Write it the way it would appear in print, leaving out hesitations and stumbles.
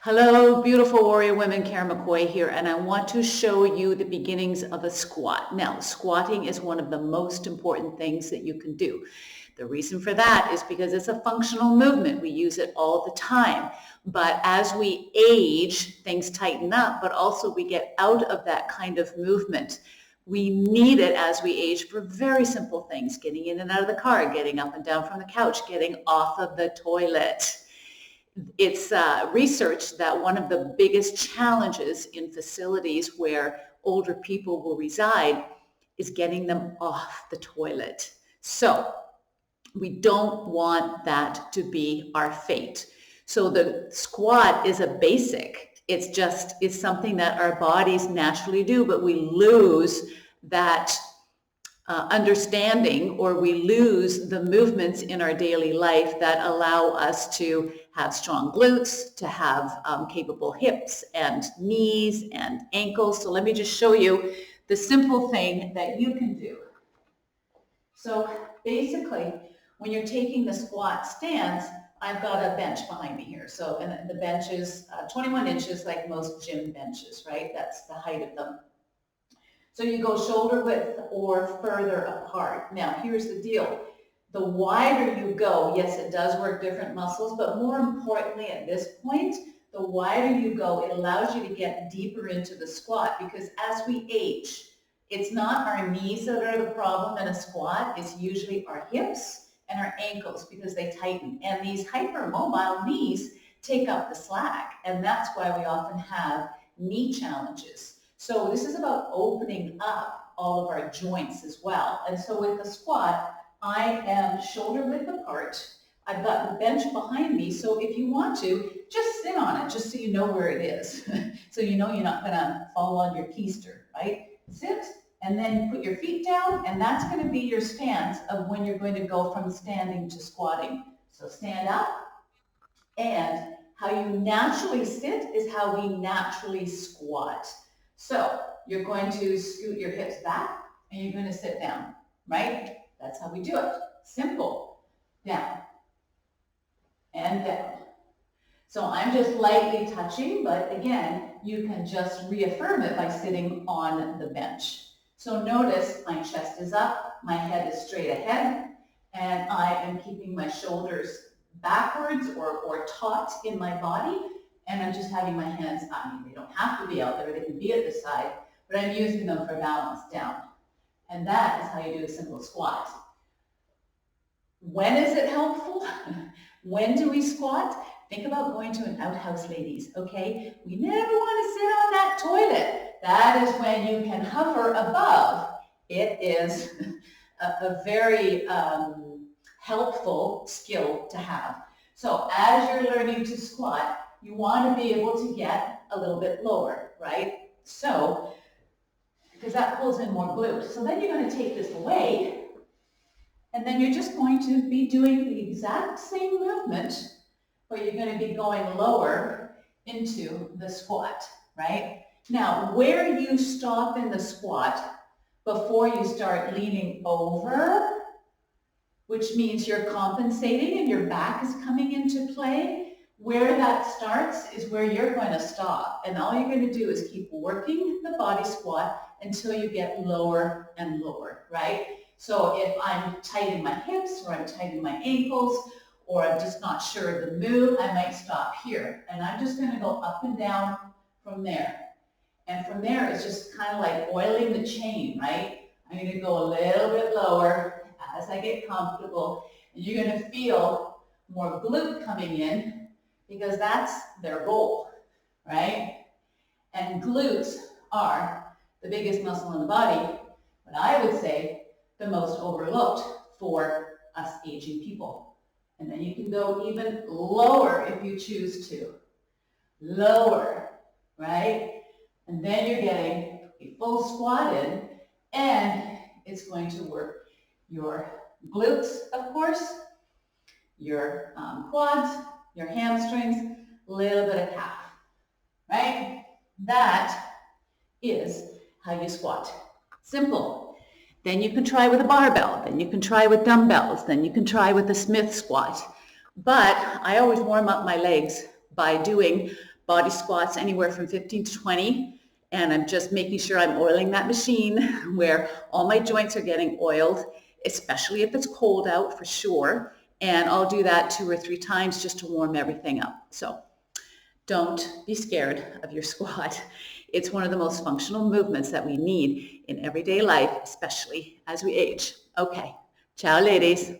Hello, beautiful warrior women. Karen McCoy here, and I want to show you the beginnings of a squat. Now, squatting is one of the most important things that you can do. The reason for that is because it's a functional movement. We use it all the time. But as we age, things tighten up, but also we get out of that kind of movement. We need it as we age for very simple things: getting in and out of the car, getting up and down from the couch, getting off of the toilet. It's research that one of the biggest challenges in facilities where older people will reside is getting them off the toilet. So we don't want that to be our fate. So the squat is a basic. It's something that our bodies naturally do, but we lose that understanding, or we lose the movements in our daily life that allow us to have strong glutes, to have capable hips and knees and ankles. So let me just show you the simple thing that you can do. So basically, when you're taking the squat stance, I've got a bench behind me here. So and the bench is 21 inches, like most gym benches, right? That's the height of them. So you go shoulder width or further apart. Now, here's the deal. The wider you go, yes, it does work different muscles, but more importantly at this point, the wider you go, it allows you to get deeper into the squat, because as we age, it's not our knees that are the problem in a squat. It's usually our hips and our ankles, because they tighten. And these hypermobile knees take up the slack. And that's why we often have knee challenges. So this is about opening up all of our joints as well. And so with the squat, I am shoulder width apart. I've got the bench behind me. So if you want to, just sit on it, just so you know where it is. So you know you're not gonna fall on your keister, right? Sit, and then put your feet down, and that's gonna be your stance of when you're going to go from standing to squatting. So stand up, and how you naturally sit is how we naturally squat. So you're going to scoot your hips back and you're going to sit down, right? That's how we do it. Simple. Down and down. So I'm just lightly touching, but again, you can just reaffirm it by sitting on the bench. So notice my chest is up, my head is straight ahead, and I am keeping my shoulders backwards or taut in my body. And I'm just having my hands, they don't have to be out there, they can be at the side, but I'm using them for balance down. And that is how you do a simple squat. When is it helpful? When do we squat? Think about going to an outhouse, ladies, okay? We never want to sit on that toilet. That is when you can hover above. It is a very helpful skill to have. So as you're learning to squat, you want to be able to get a little bit lower, right? So, because that pulls in more glutes. So then you're going to take this away, and then you're just going to be doing the exact same movement, but you're going to be going lower into the squat, right? Now, where you stop in the squat before you start leaning over, which means you're compensating and your back is coming into play, where that starts is where you're going to stop. And all you're going to do is keep working the body squat until you get lower and lower, right? So if I'm tight in my hips, or I'm tight in my ankles, or I'm just not sure of the move, I might stop here. And I'm just going to go up and down from there. And from there, it's just kind of like oiling the chain, right? I'm going to go a little bit lower as I get comfortable. And you're going to feel more glute coming in, because that's their goal, right? And glutes are the biggest muscle in the body, but I would say the most overlooked for us aging people. And then you can go even lower if you choose to. Lower, right? And then you're getting a full squat in, and it's going to work your glutes, of course, your quads, your hamstrings, a little bit of calf, right? That is how you squat. Simple. Then you can try with a barbell, then you can try with dumbbells, then you can try with a Smith squat. But I always warm up my legs by doing body squats anywhere from 15 to 20. And I'm just making sure I'm oiling that machine where all my joints are getting oiled, especially if it's cold out for sure. And I'll do that 2 or 3 times just to warm everything up. So don't be scared of your squat. It's one of the most functional movements that we need in everyday life, especially as we age. Okay, ciao ladies.